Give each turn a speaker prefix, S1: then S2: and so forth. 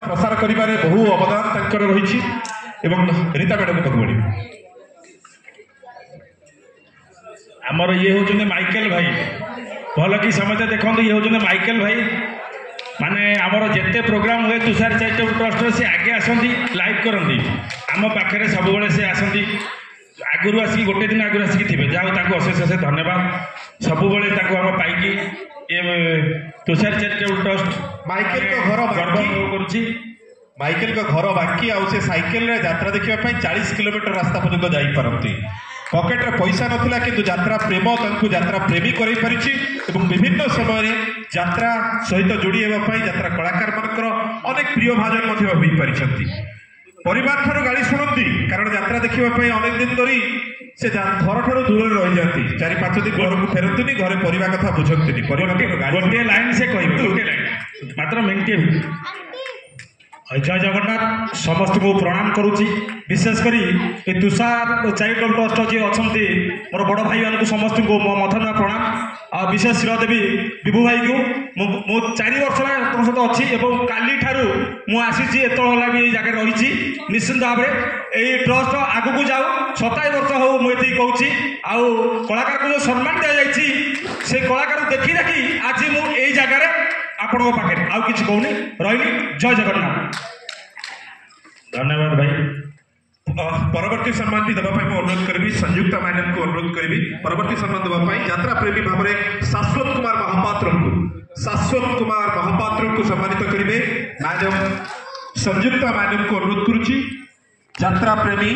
S1: प्रसार करिबारे बहु अवदान तांकर रहिछि एवं रीता मैडम को पकड़ी आमर ये होचने माइकेल भाई भल कि समझते देखो ये होचने माइकेल भाई माने आमर जेते प्रोग्राम हुए तुषार चैरिटेबल ट्रस्ट से आगे आसती लाइव करती आम पाखे सब से आसती आगुरी आसिक गोटे दिन आगुरी आसिक थे जहाँ अशेष अशेष धन्यवाद सब आम पाई तुषार चैरिटेबल ट्रस्ट
S2: माइकेल को घर
S1: गर्व
S2: माइकेल को घर बाकी आउ से साइकेल रे यात्रा देखिबा पई 40 किलोमीटर रास्ता पर्यंत जाई परंती पॉकेट रे पैसा नथिला किंतु यात्रा प्रेम तांकु यात्रा प्रेमी करै परिछि एवं विभिन्न समय रे यात्रा सहित जोड़ी हेबा पई यात्रा कलाकार मनकर अनेक प्रिय भाजन मध्ये होई परिछंती परिवार ठारो गाड़ी सुनंती कारण यात्रा देखिबा पई अनेक दिन धरी से घर ठारो दूर रहि जाती 4-5 दिन घर को फेरंतनी घरे परिवार कथा बुझंतनी परिवार
S1: गोटे लाइन से कहबे गोटे लाइन मात्र मिनिटे जय जगन्नाथ समस्त को प्रणाम करुच्ची विशेषकर तुषार चैरिटेबल ट्रस्ट जी अच्छा मोर बड़ भाई मान समस्त को मो मथना प्रणाम आ विशेष श्रीदेवी विभू भाई को मु 4 वर्ष सहित अच्छी और काली ठारू मुझे एतला भी जगह रही निश्चिंत भाव में यही ट्रस्ट आग को जाऊ 27 वर्ष हो मुझे कहूँ आउ कलाकार को जो सम्मान दि जाए से कलाकार देखी देखी आज मुझे जगार आपण पाखे आउ कि कहूनी रही जय जगन्नाथ धन्यवाद भाई
S2: परवर्ती सम्मान भी देवाई अनुरोध करी संयुक्ता मैडम को अनुरोध करी परवर्ती सम्मान देवाई यात्रा प्रेमी भाव में शाश्वत कुमार महापात्र को सम्मानित करेंगे मैडम संयुक्ता मैडम को अनुरोध करुच्ची यात्रा प्रेमी